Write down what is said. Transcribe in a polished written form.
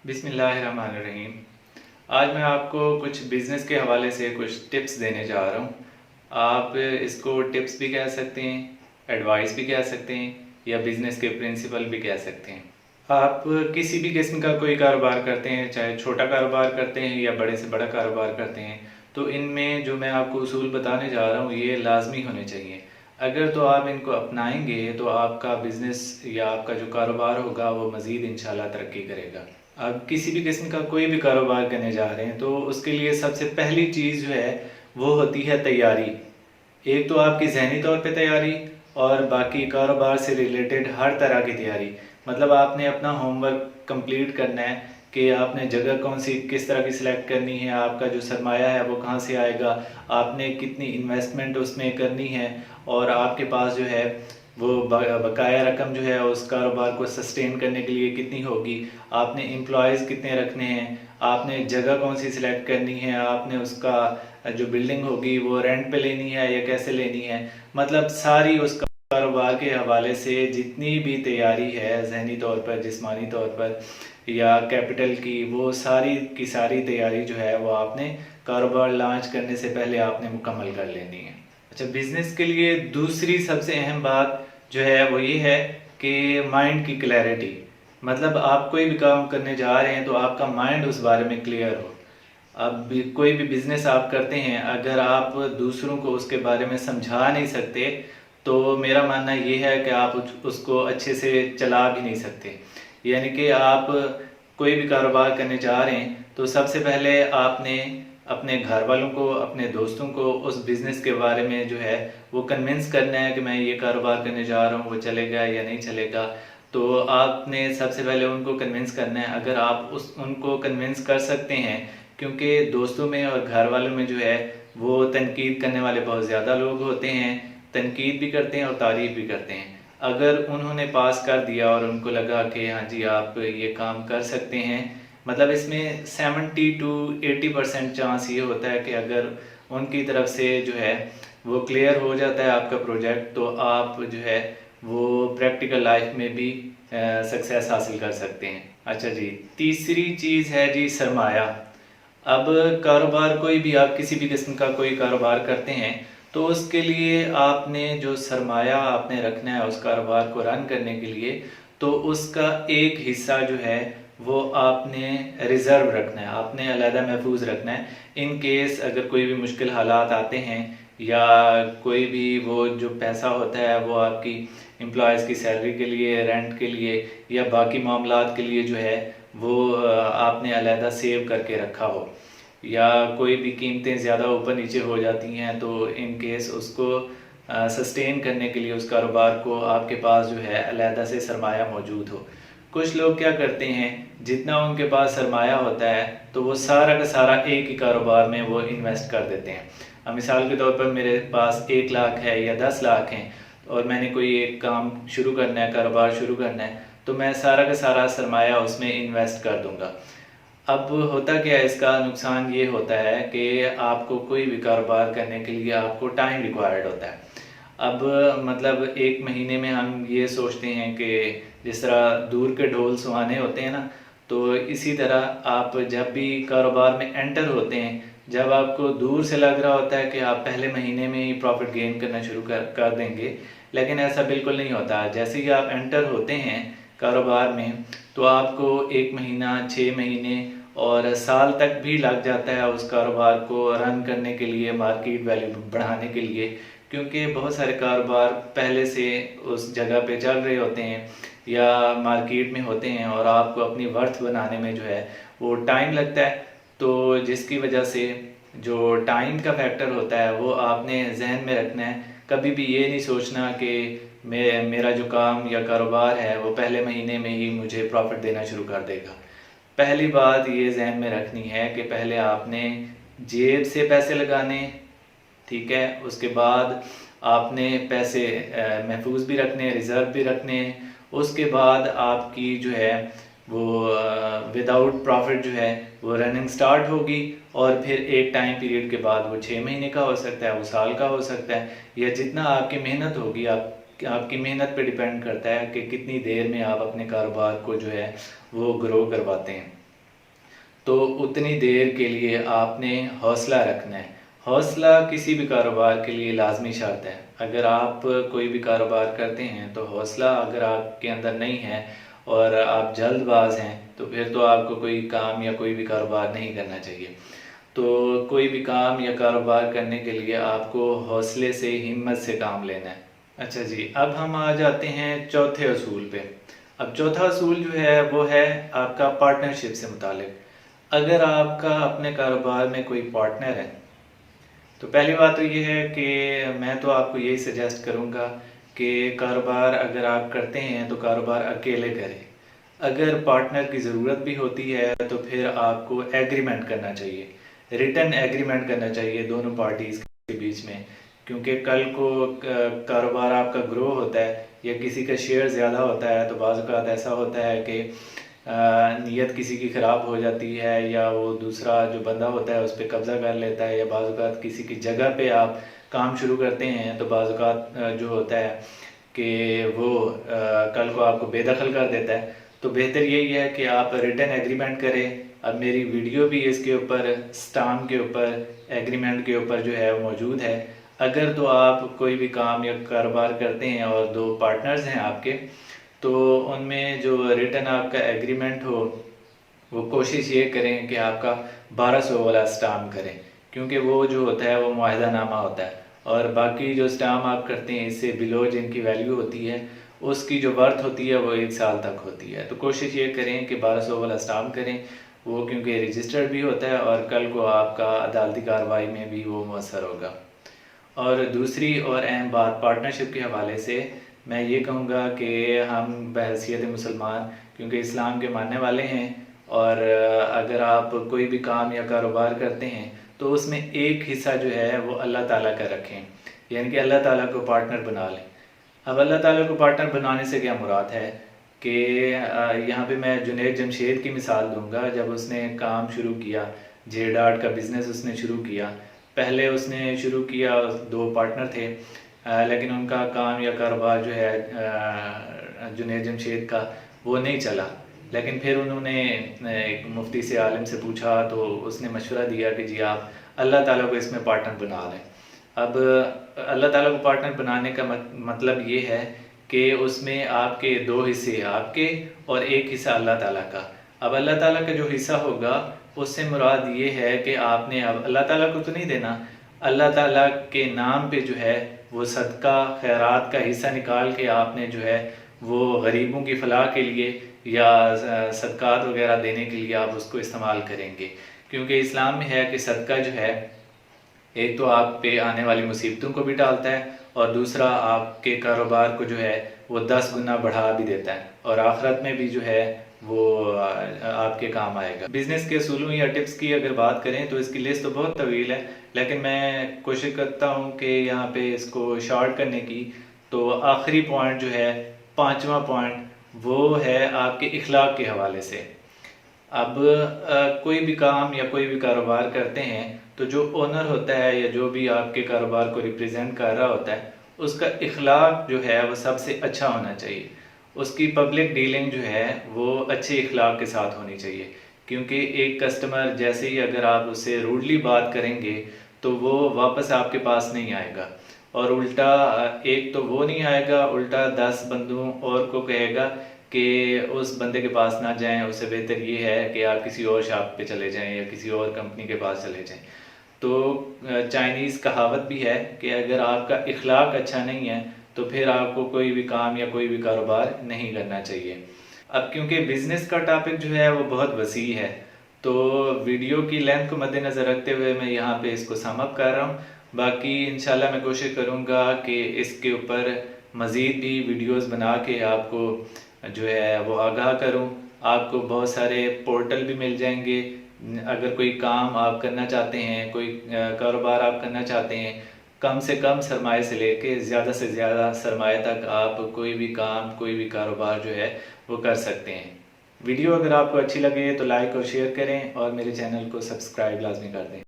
बिस्मिल्लाहिर्रहमानिर्रहीम। आज मैं आपको कुछ बिज़नेस के हवाले से कुछ टिप्स देने जा रहा हूँ। आप इसको टिप्स भी कह सकते हैं, एडवाइस भी कह सकते हैं या बिज़नेस के प्रिंसिपल भी कह सकते हैं। आप किसी भी किस्म का कोई कारोबार करते हैं, चाहे छोटा कारोबार करते हैं या बड़े से बड़ा कारोबार करते हैं, तो इनमें जो मैं आपको उसूल बताने जा रहा हूँ ये लाजमी होने चाहिए। अगर तो आप इनको अपनाएंगे तो आपका बिज़नेस या आपका जो कारोबार होगा वो मज़ीद इंशाल्लाह तरक्की करेगा। अब किसी भी किस्म का कोई भी कारोबार करने जा रहे हैं तो उसके लिए सबसे पहली चीज़ जो है वो होती है तैयारी। एक तो आपकी ज़हनी तौर पे तैयारी और बाकी कारोबार से रिलेटेड हर तरह की तैयारी। मतलब आपने अपना होमवर्क कंप्लीट करना है कि आपने जगह कौन सी किस तरह की सिलेक्ट करनी है, आपका जो सरमाया है वो कहाँ से आएगा, आपने कितनी इन्वेस्टमेंट उसमें करनी है और आपके पास जो है वो बकाया रकम जो है उस कारोबार को सस्टेन करने के लिए कितनी होगी, आपने एम्प्लॉयज़ कितने रखने हैं, आपने जगह कौन सी सिलेक्ट करनी है, आपने उसका जो बिल्डिंग होगी वो रेंट पे लेनी है या कैसे लेनी है। मतलब सारी उस कारोबार के हवाले से जितनी भी तैयारी है जहनी तौर पर, जिस्मानी तौर पर या कैपिटल की, वो सारी की सारी तैयारी जो है वो आपने कारोबार लॉन्च करने से पहले आपने मुकम्मल कर लेनी है। अच्छा, बिज़नेस के लिए दूसरी सबसे अहम बात जो है वो ये है कि माइंड की क्लैरिटी। मतलब आप कोई भी काम करने जा रहे हैं तो आपका माइंड उस बारे में क्लियर हो। अब कोई भी बिज़नेस आप करते हैं, अगर आप दूसरों को उसके बारे में समझा नहीं सकते तो मेरा मानना ये है कि आप उसको अच्छे से चला भी नहीं सकते। यानी कि आप कोई भी कारोबार करने जा रहे हैं तो सबसे पहले आपने अपने घर वालों को, अपने दोस्तों को उस बिज़नेस के बारे में जो है वो कन्विंस करना है कि मैं ये कारोबार करने जा रहा हूँ, वो चलेगा या नहीं चलेगा। तो आपने सबसे पहले उनको कन्विंस करना है। अगर आप उनको कन्विंस कर सकते हैं, क्योंकि दोस्तों में और घर वालों में जो है वो तनकीद करने वाले बहुत ज़्यादा लोग होते हैं, तनकीद भी करते हैं और तारीफ़ भी करते हैं। अगर उन्होंने पास कर दिया और उनको लगा कि हाँ जी आप ये काम कर सकते हैं, मतलब इसमें 70 to 80% चांस ये होता है कि अगर उनकी तरफ से जो है वो क्लियर हो जाता है आपका प्रोजेक्ट, तो आप जो है वो प्रैक्टिकल लाइफ में भी सक्सेस हासिल कर सकते हैं। अच्छा जी, तीसरी चीज़ है जी सरमाया। अब कारोबार कोई भी, आप किसी भी किस्म का कोई कारोबार करते हैं तो उसके लिए आपने जो सरमाया आपने रखना है उस कारोबार को रन करने के लिए, तो उसका एक हिस्सा जो है वो आपने रिज़र्व रखना है, आपने अलहदा महफूज रखना है। इन केस अगर कोई भी मुश्किल हालात आते हैं या कोई भी वो जो पैसा होता है वो आपकी एम्प्लॉयज़ की सैलरी के लिए, रेंट के लिए या बाकी मामलात के लिए जो है वो आपने अलहदा सेव करके रखा हो, या कोई भी कीमतें ज़्यादा ऊपर नीचे हो जाती हैं तो इन केस उसको सस्टेन करने के लिए उस कारोबार को आपके पास जो है अलहदा से सरमाया मौजूद हो। कुछ लोग क्या करते हैं, जितना उनके पास सरमाया होता है तो वो सारा का सारा एक ही कारोबार में वो इन्वेस्ट कर देते हैं। अब मिसाल के तौर पर मेरे पास 1 लाख है या 10 लाख हैं और मैंने कोई एक काम शुरू करना है, कारोबार शुरू करना है, तो मैं सारा का सारा सरमाया उसमें इन्वेस्ट कर दूंगा। अब होता क्या है, इसका नुकसान ये होता है कि आपको कोई भी कारोबार करने के लिए आपको टाइम रिक्वायर्ड होता है। अब मतलब 1 महीने में हम ये सोचते हैं कि जिस तरह दूर के ढोल सुहाने होते हैं ना, तो इसी तरह आप जब भी कारोबार में एंटर होते हैं, जब आपको दूर से लग रहा होता है कि आप पहले महीने में ही प्रॉफिट गेन करना शुरू कर देंगे, लेकिन ऐसा बिल्कुल नहीं होता। जैसे ही आप एंटर होते हैं कारोबार में तो आपको 1 महीना, 6 महीने और साल तक भी लग जाता है उस कारोबार को रन करने के लिए, मार्केट वैल्यू बढ़ाने के लिए, क्योंकि बहुत सारे कारोबार पहले से उस जगह पे चल रहे होते हैं या मार्केट में होते हैं और आपको अपनी वर्थ बनाने में जो है वो टाइम लगता है। तो जिसकी वजह से जो टाइम का फैक्टर होता है वो आपने जहन में रखना है। कभी भी ये नहीं सोचना कि मेरा जो काम या कारोबार है वो पहले महीने में ही मुझे प्रॉफिट देना शुरू कर देगा। पहली बात ये जहन में रखनी है कि पहले आपने जेब से पैसे लगाने, ठीक है, उसके बाद आपने पैसे महफूज भी रखने, रिज़र्व भी रखने, उसके बाद आपकी जो है वो विदाउट प्रॉफिट जो है वो रनिंग स्टार्ट होगी और फिर एक टाइम पीरियड के बाद वो 6 महीने का हो सकता है, वो साल का हो सकता है, या जितना आपकी मेहनत होगी, आपकी मेहनत पे डिपेंड करता है कि कितनी देर में आप अपने कारोबार को जो है वो ग्रो करवाते हैं। تو اتنی دیر کے لیے آپ نے حوصلہ رکھنا ہے۔ حوصلہ کسی بھی کاروبار کے لیے لازمی شرط ہے۔ اگر آپ کوئی بھی کاروبار کرتے ہیں تو حوصلہ اگر آپ کے اندر نہیں ہے اور آپ جلد باز ہیں تو پھر تو آپ کو کوئی کام یا کوئی بھی کاروبار نہیں کرنا چاہیے۔ تو کوئی بھی کام یا کاروبار کرنے کے لیے آپ کو حوصلے سے، ہمت سے کام لینا ہے۔ اچھا جی، اب ہم آ جاتے ہیں چوتھے اصول پہ۔ اب چوتھا اصول جو ہے وہ ہے آپ کا پارٹنرشپ سے متعلق۔ اگر آپ کا اپنے کاروبار میں کوئی پارٹنر ہے تو پہلی بات تو یہ ہے کہ میں تو آپ کو یہی سجیسٹ کروں گا کہ کاروبار اگر آپ کرتے ہیں تو کاروبار اکیلے کریں۔ اگر پارٹنر کی ضرورت بھی ہوتی ہے تو پھر آپ کو ایگریمنٹ کرنا چاہیے، ریٹن ایگریمنٹ کرنا چاہیے دونوں پارٹیز کے بیچ میں، کیونکہ کل کو کاروبار آپ کا گرو ہوتا ہے یا کسی کا شیئر زیادہ ہوتا ہے تو بعض اوقات ایسا ہوتا ہے کہ نیت کسی کی خراب ہو جاتی ہے یا وہ دوسرا جو بندہ ہوتا ہے اس پہ قبضہ کر لیتا ہے، یا بعض اوقات کسی کی جگہ پہ آپ کام شروع کرتے ہیں تو بعض اوقات جو ہوتا ہے کہ وہ کل کو آپ کو بے دخل کر دیتا ہے۔ تو بہتر یہی ہے کہ آپ ریٹن ایگریمنٹ کریں۔ اب میری ویڈیو بھی اس کے اوپر اسٹامپ کے اوپر ایگریمنٹ کے اوپر جو ہے وہ موجود ہے۔ اگر تو آپ کوئی بھی کام یا کاروبار کرتے ہیں اور دو پارٹنرز ہیں آپ کے، تو ان میں جو ریٹن آپ کا ایگریمنٹ ہو وہ کوشش یہ کریں کہ آپ کا 1200 والا اسٹامپ کریں، کیونکہ وہ جو ہوتا ہے وہ معاہدہ نامہ ہوتا ہے، اور باقی جو اسٹامپ آپ کرتے ہیں اس سے بلو جن کی ویلیو ہوتی ہے اس کی جو ورتھ ہوتی ہے وہ 1 سال تک ہوتی ہے۔ تو کوشش یہ کریں کہ 1200 والا اسٹامپ کریں، وہ کیونکہ رجسٹرڈ بھی ہوتا ہے اور کل کو آپ کا عدالتی کارروائی میں بھی وہ مؤثر ہوگا۔ اور دوسری اور اہم بات پارٹنرشپ کے حوالے سے میں یہ کہوں گا کہ ہم بحیثیت مسلمان کیونکہ اسلام کے ماننے والے ہیں، اور اگر آپ کوئی بھی کام یا کاروبار کرتے ہیں تو اس میں ایک حصہ جو ہے وہ اللہ تعالیٰ کا رکھیں، یعنی کہ اللہ تعالیٰ کو پارٹنر بنا لیں۔ اب اللہ تعالیٰ کو پارٹنر بنانے سے کیا مراد ہے کہ یہاں پہ میں جنید جمشید کی مثال دوں گا۔ جب اس نے کام شروع کیا، جے ڈاٹ کا بزنس اس نے شروع کیا، پہلے اس نے شروع کیا 2 پارٹنر تھے، لیکن ان کا کام یا کاروبار جو ہے جنید جمشید کا وہ نہیں چلا، لیکن پھر انہوں نے ایک مفتی سے عالم سے پوچھا تو اس نے مشورہ دیا کہ جی آپ اللہ تعالیٰ کو اس میں پارٹنر بنا لیں۔ اب اللہ تعالیٰ کو پارٹنر بنانے کا مطلب یہ ہے کہ اس میں آپ کے 2 حصے آپ کے اور 1 حصہ اللہ تعالیٰ کا۔ اب اللہ تعالیٰ کا جو حصہ ہوگا اس سے مراد یہ ہے کہ آپ نے اب اللہ تعالیٰ کو تو نہیں دینا، اللہ تعالیٰ کے نام پہ جو ہے وہ صدقہ خیرات کا حصہ نکال کے آپ نے جو ہے وہ غریبوں کی فلاح کے لیے یا صدقات وغیرہ دینے کے لیے آپ اس کو استعمال کریں گے، کیونکہ اسلام میں ہے کہ صدقہ جو ہے ایک تو آپ پہ آنے والی مصیبتوں کو بھی ٹالتا ہے اور دوسرا آپ کے کاروبار کو جو ہے وہ 10 گنا بڑھا بھی دیتا ہے، اور آخرت میں بھی جو ہے وہ آپ کے کام آئے گا۔ بزنس کے اصولوں یا ٹپس کی اگر بات کریں تو اس کی لسٹ تو بہت طویل ہے، لیکن میں کوشش کرتا ہوں کہ یہاں پہ اس کو شارٹ کرنے کی۔ تو آخری پوائنٹ جو ہے 5واں پوائنٹ وہ ہے آپ کے اخلاق کے حوالے سے۔ اب کوئی بھی کام یا کوئی بھی کاروبار کرتے ہیں تو جو اونر ہوتا ہے یا جو بھی آپ کے کاروبار کو ریپریزنٹ کر رہا ہوتا ہے اس کا اخلاق جو ہے وہ سب سے اچھا ہونا چاہیے، اس کی پبلک ڈیلنگ جو ہے وہ اچھے اخلاق کے ساتھ ہونی چاہیے، کیونکہ ایک کسٹمر جیسے ہی اگر آپ اس سے روڈلی بات کریں گے تو وہ واپس آپ کے پاس نہیں آئے گا، اور الٹا ایک تو وہ نہیں آئے گا، الٹا 10 بندوں اور کو کہے گا کہ اس بندے کے پاس نہ جائیں، اس سے بہتر یہ ہے کہ آپ کسی اور شاپ پہ چلے جائیں یا کسی اور کمپنی کے پاس چلے جائیں۔ تو چائنیز کہاوت بھی ہے کہ اگر آپ کا اخلاق اچھا نہیں ہے تو پھر آپ کو کوئی بھی کام یا کوئی بھی کاروبار نہیں کرنا چاہیے۔ اب کیونکہ بزنس کا ٹاپک جو ہے وہ بہت وسیع ہے تو ویڈیو کی لینتھ کو مد نظر رکھتے ہوئے میں یہاں پہ اس کو سم اپ کر رہا ہوں۔ باقی انشاءاللہ میں کوشش کروں گا کہ اس کے اوپر مزید بھی ویڈیوز بنا کے آپ کو جو ہے وہ آگاہ کروں۔ آپ کو بہت سارے پورٹل بھی مل جائیں گے، اگر کوئی کام آپ کرنا چاہتے ہیں، کوئی کاروبار آپ کرنا چاہتے ہیں، کم سے کم سرمایہ سے لے کے زیادہ سے زیادہ سرمایہ تک آپ کوئی بھی کام کوئی بھی کاروبار جو ہے وہ کر سکتے ہیں۔ ویڈیو اگر آپ کو اچھی لگے تو لائک اور شیئر کریں اور میرے چینل کو سبسکرائب لازمی کر دیں۔